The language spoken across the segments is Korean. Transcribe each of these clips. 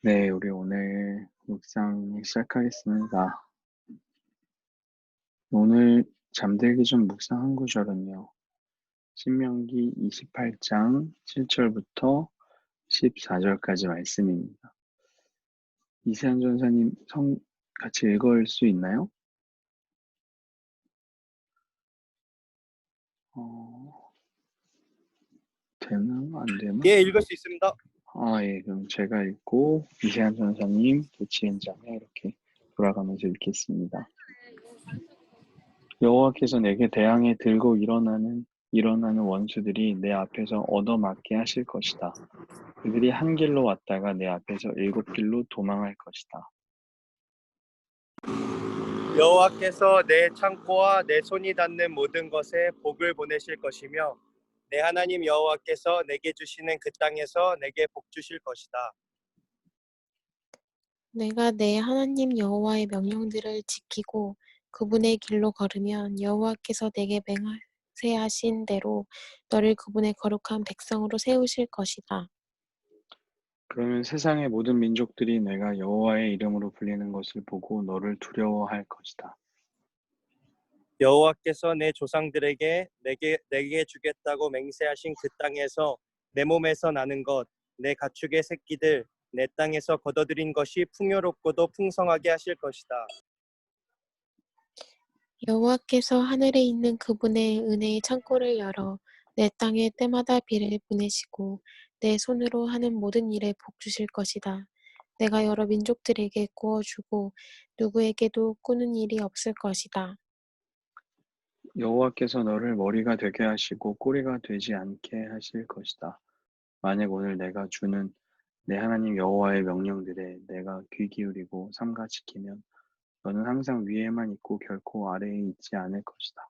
네, 우리 오늘 묵상 시작하겠습니다. 오늘 잠들기 전 묵상 한 구절은요. 신명기 28장 7절부터 14절까지 말씀입니다. 이세한 전사님 같이 읽을 수 있나요? 되나? 안 되나? 예, 읽을 수 있습니다. 예, 그럼 제가 읽고 이세한 전사님, 도치현장에 이렇게 돌아가면서 읽겠습니다. 여호와께서 내게 대항해 들고 일어나는 원수들이 내 앞에서 얻어맞게 하실 것이다. 그들이 한 길로 왔다가 내 앞에서 7길로 도망할 것이다. 여호와께서 내 창고와 내 손이 닿는 모든 것에 복을 보내실 것이며 내 하나님 여호와께서 내게 주시는 그 땅에서 내게 복 주실 것이다. 내가 내 하나님 여호와의 명령들을 지키고 그분의 길로 걸으면 여호와께서 내게 맹세하신 대로 너를 그분의 거룩한 백성으로 세우실 것이다. 그러면 세상의 모든 민족들이 내가 여호와의 이름으로 불리는 것을 보고 너를 두려워할 것이다. 여호와께서 내 조상들에게 내게 주겠다고 맹세하신 그 땅에서 내 몸에서 나는 것, 내 가축의 새끼들, 내 땅에서 거둬들인 것이 풍요롭고도 풍성하게 하실 것이다. 여호와께서 하늘에 있는 그분의 은혜의 창고를 열어 내 땅에 때마다 비를 보내시고 내 손으로 하는 모든 일에 복 주실 것이다. 내가 여러 민족들에게 구워주고 누구에게도 꾸는 일이 없을 것이다. 여호와께서 너를 머리가 되게 하시고 꼬리가 되지 않게 하실 것이다. 만약 오늘 내가 주는 내 하나님 여호와의 명령들에 내가 귀 기울이고 삼가 지키면 너는 항상 위에만 있고 결코 아래에 있지 않을 것이다.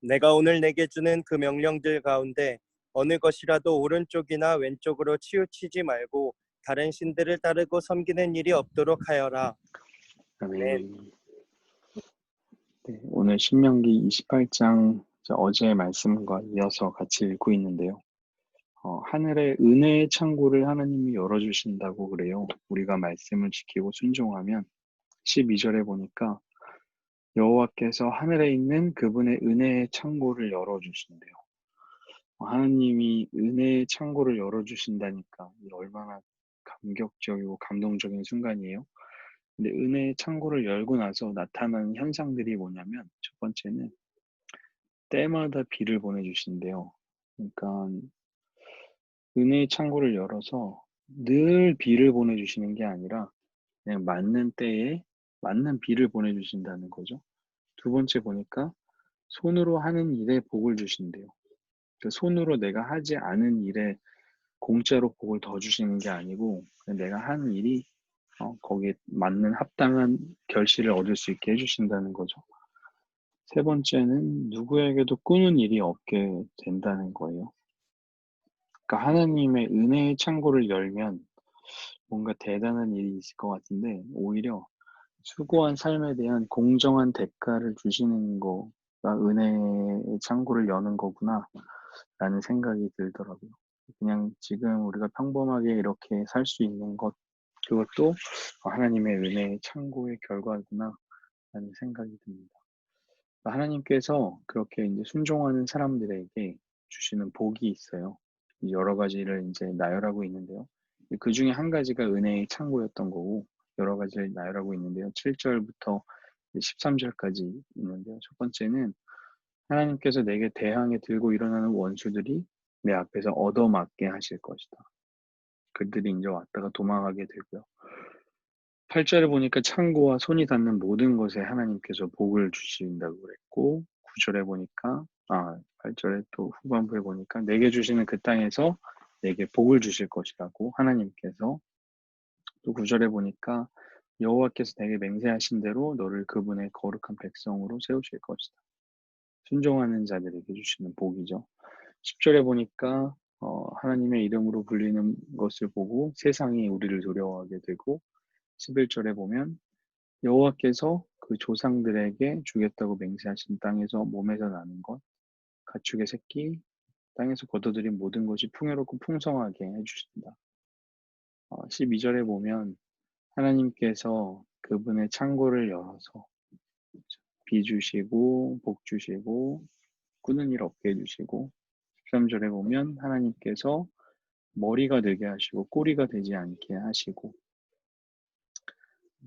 내가 오늘 내게 주는 그 명령들 가운데 어느 것이라도 오른쪽이나 왼쪽으로 치우치지 말고 다른 신들을 따르고 섬기는 일이 없도록 하여라. 아멘. 아멘. 네, 오늘 신명기 28장 어제의 말씀과 이어서 같이 읽고 있는데요. 하늘의 은혜의 창고를 하나님이 열어주신다고 그래요. 우리가 말씀을 지키고 순종하면 12절에 보니까 여호와께서 하늘에 있는 그분의 은혜의 창고를 열어주신대요. 하나님이 은혜의 창고를 열어주신다니까 얼마나 감격적이고 감동적인 순간이에요. 근데 은혜의 창고를 열고 나서 나타나는 현상들이 뭐냐면 첫 번째는 때마다 비를 보내주신대요. 그러니까 은혜의 창고를 열어서 늘 비를 보내주시는 게 아니라 그냥 맞는 때에 맞는 비를 보내주신다는 거죠. 두 번째 보니까 손으로 하는 일에 복을 주신대요. 그 손으로 내가 하지 않은 일에 공짜로 복을 더 주시는 게 아니고 그냥 내가 하는 일이 거기에 맞는 합당한 결실을 얻을 수 있게 해주신다는 거죠. 세 번째는 누구에게도 꾸는 일이 없게 된다는 거예요. 그러니까 하나님의 은혜의 창고를 열면 뭔가 대단한 일이 있을 것 같은데 오히려 수고한 삶에 대한 공정한 대가를 주시는 거가 은혜의 창고를 여는 거구나 라는 생각이 들더라고요. 그냥 지금 우리가 평범하게 이렇게 살 수 있는 것 그것도 하나님의 은혜의 창고의 결과구나 라는 생각이 듭니다. 하나님께서 그렇게 이제 순종하는 사람들에게 주시는 복이 있어요. 여러 가지를 이제 나열하고 있는데요. 그 중에 한 가지가 은혜의 창고였던 거고, 여러 가지를 나열하고 있는데요. 7절부터 13절까지 있는데요. 첫 번째는 하나님께서 내게 대항해 들고 일어나는 원수들이 내 앞에서 얻어맞게 하실 것이다. 그들이 이제 왔다가 도망하게 되고요. 8절에 보니까 창고와 손이 닿는 모든 것에 하나님께서 복을 주신다고 그랬고 9절에 보니까 8절에 또 후반부에 보니까 내게 주시는 그 땅에서 내게 복을 주실 것이라고 하나님께서 또 9절에 보니까 여호와께서 내게 맹세하신 대로 너를 그분의 거룩한 백성으로 세우실 것이다. 순종하는 자들에게 주시는 복이죠. 10절에 보니까 하나님의 이름으로 불리는 것을 보고 세상이 우리를 두려워하게 되고 11절에 보면 여호와께서 그 조상들에게 주겠다고 맹세하신 땅에서 몸에서 나는 것, 가축의 새끼, 땅에서 거둬들인 모든 것이 풍요롭고 풍성하게 해주신다. 12절에 보면 하나님께서 그분의 창고를 열어서 비 주시고 복 주시고 꾸는 일 없게 해주시고 13절에 보면 하나님께서 머리가 되게 하시고 꼬리가 되지 않게 하시고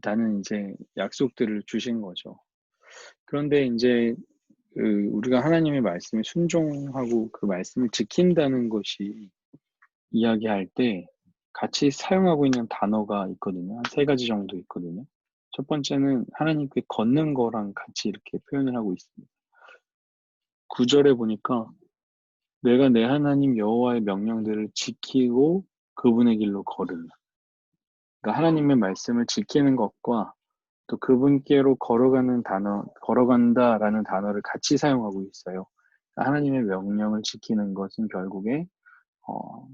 라는 이제 약속들을 주신 거죠. 그런데 이제 우리가 하나님의 말씀에 순종하고 그 말씀을 지킨다는 것이 이야기할 때 같이 사용하고 있는 단어가 있거든요. 한 세 가지 정도 있거든요. 첫 번째는 하나님께 걷는 거랑 같이 이렇게 표현을 하고 있습니다. 9절에 보니까 내가 내 하나님 여호와의 명령들을 지키고 그분의 길로 걸으라. 그러니까 하나님의 말씀을 지키는 것과 또 그분께로 걸어가는 단어, 걸어간다라는 단어를 같이 사용하고 있어요. 그러니까 하나님의 명령을 지키는 것은 결국에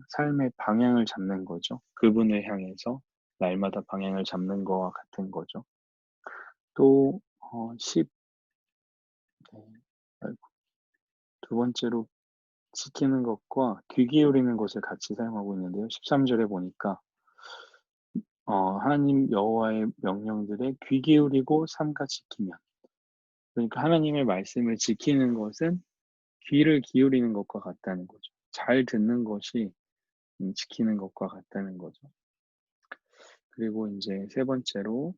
삶의 방향을 잡는 거죠. 그분을 향해서 날마다 방향을 잡는 거와 같은 거죠. 또 10, 두 번째로 지키는 것과 귀 기울이는 것을 같이 사용하고 있는데요. 13절에 보니까 하나님 여호와의 명령들에 귀 기울이고 삼가 지키면, 그러니까 하나님의 말씀을 지키는 것은 귀를 기울이는 것과 같다는 거죠. 잘 듣는 것이 지키는 것과 같다는 거죠. 그리고 이제 세 번째로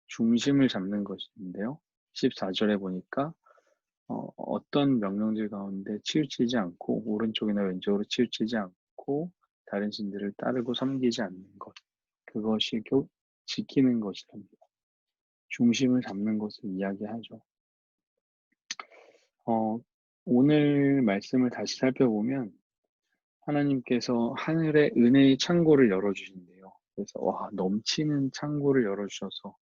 중심을 잡는 것인데요. 14절에 보니까 어떤 명령들 가운데 치우치지 않고 오른쪽이나 왼쪽으로 치우치지 않고 다른 신들을 따르고 섬기지 않는 것, 그것이 지키는 것이랍니다. 중심을 잡는 것을 이야기하죠. 오늘 말씀을 다시 살펴보면 하나님께서 하늘의 은혜의 창고를 열어주신대요. 그래서 와, 넘치는 창고를 열어주셔서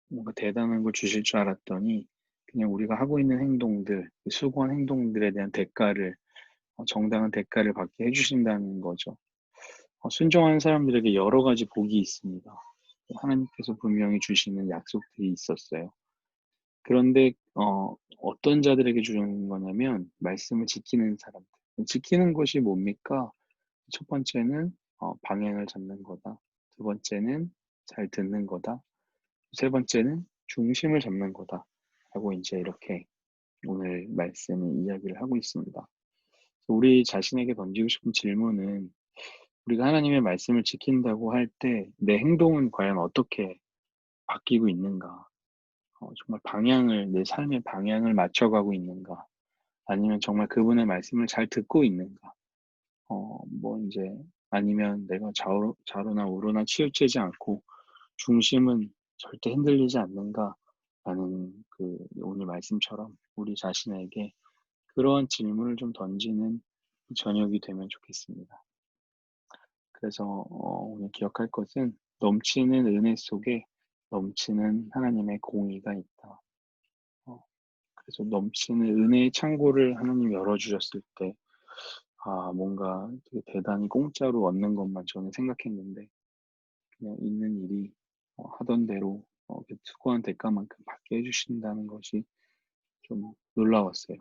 뭔가 대단한 걸 주실 줄 알았더니 그냥 우리가 하고 있는 행동들, 수고한 행동들에 대한 대가를, 정당한 대가를 받게 해주신다는 거죠. 순종하는 사람들에게 여러 가지 복이 있습니다. 하나님께서 분명히 주시는 약속들이 있었어요. 그런데 어떤 자들에게 주는 거냐면 말씀을 지키는 사람들. 지키는 것이 뭡니까? 첫 번째는 방향을 잡는 거다. 두 번째는 잘 듣는 거다. 세 번째는 중심을 잡는 거다. 하고 이제 이렇게 오늘 말씀을 이야기를 하고 있습니다. 우리 자신에게 던지고 싶은 질문은 우리가 하나님의 말씀을 지킨다고 할 때 내 행동은 과연 어떻게 바뀌고 있는가? 정말 내 삶의 방향을 맞춰가고 있는가? 아니면 정말 그분의 말씀을 잘 듣고 있는가? 이제, 아니면 내가 좌로나 우로나 치우치지 않고 중심은 절대 흔들리지 않는가? 라는 오늘 말씀처럼 우리 자신에게 그러한 질문을 좀 던지는 저녁이 되면 좋겠습니다. 그래서 오늘 기억할 것은 넘치는 은혜 속에 넘치는 하나님의 공의가 있다. 그래서 넘치는 은혜의 창고를 하나님 열어주셨을 때, 뭔가 되게 대단히 공짜로 얻는 것만 저는 생각했는데, 그냥 있는 일이 하던 대로 수고한 대가만큼 받게 해주신다는 것이 좀 놀라웠어요.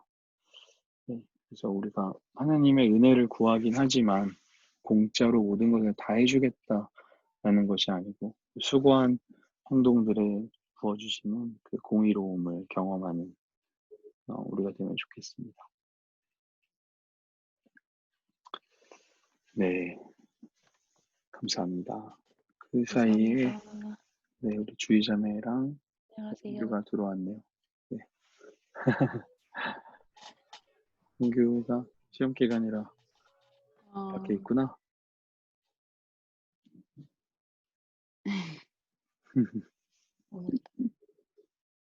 네, 그래서 우리가 하나님의 은혜를 구하긴 하지만 공짜로 모든 것을 다 해주겠다라는 것이 아니고 수고한 행동들에 부어주시는 그 공의로움을 경험하는 우리가 되면 좋겠습니다. 네, 감사합니다. 그 사이에 감사합니다. 네, 우리 주의자매랑 안녕하세요. 홍규가 들어왔네요. 네. 홍규가 시험 기간이라 밖에 있구나.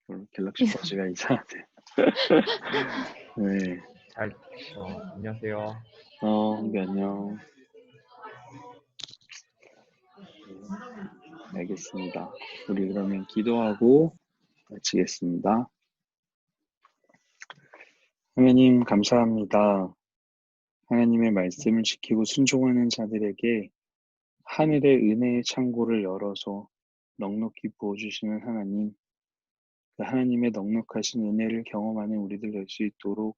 오늘 갤럭시 버즈가 이상하대. 네. 안녕하세요. 홍규 안녕. 네, 알겠습니다. 우리 그러면 기도하고 마치겠습니다. 하나님 감사합니다. 하나님의 말씀을 지키고 순종하는 자들에게 하늘의 은혜의 창고를 열어서 넉넉히 부어주시는 하나님, 그 하나님의 넉넉하신 은혜를 경험하는 우리들 될 수 있도록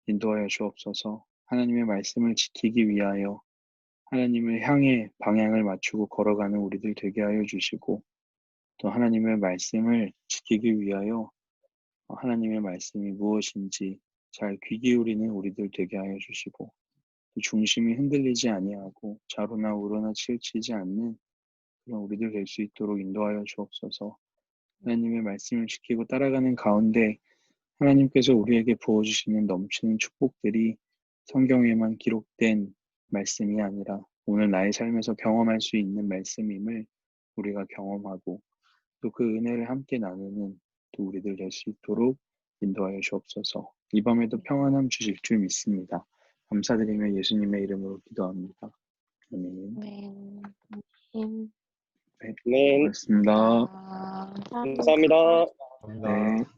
인도하여 주옵소서. 하나님의 말씀을 지키기 위하여 하나님을 향해 방향을 맞추고 걸어가는 우리들 되게 하여 주시고 또 하나님의 말씀을 지키기 위하여 하나님의 말씀이 무엇인지 잘 귀 기울이는 우리들 되게 하여 주시고 또 중심이 흔들리지 아니하고 좌로나 우로나 치우치지 않는 그런 우리들 될 수 있도록 인도하여 주옵소서. 하나님의 말씀을 지키고 따라가는 가운데 하나님께서 우리에게 부어주시는 넘치는 축복들이 성경에만 기록된 말씀이 아니라 오늘 나의 삶에서 경험할 수 있는 말씀임을 우리가 경험하고 또 그 은혜를 함께 나누는 또 우리들 될 수 있도록 인도하여 주옵소서. 이 밤에도 평안함 주실 줄 믿습니다. 감사드리며 예수님의 이름으로 기도합니다. 아멘. 아멘. 네, 네, 고맙습니다. 감사합니다. 감사합니다. 감사합니다. 네.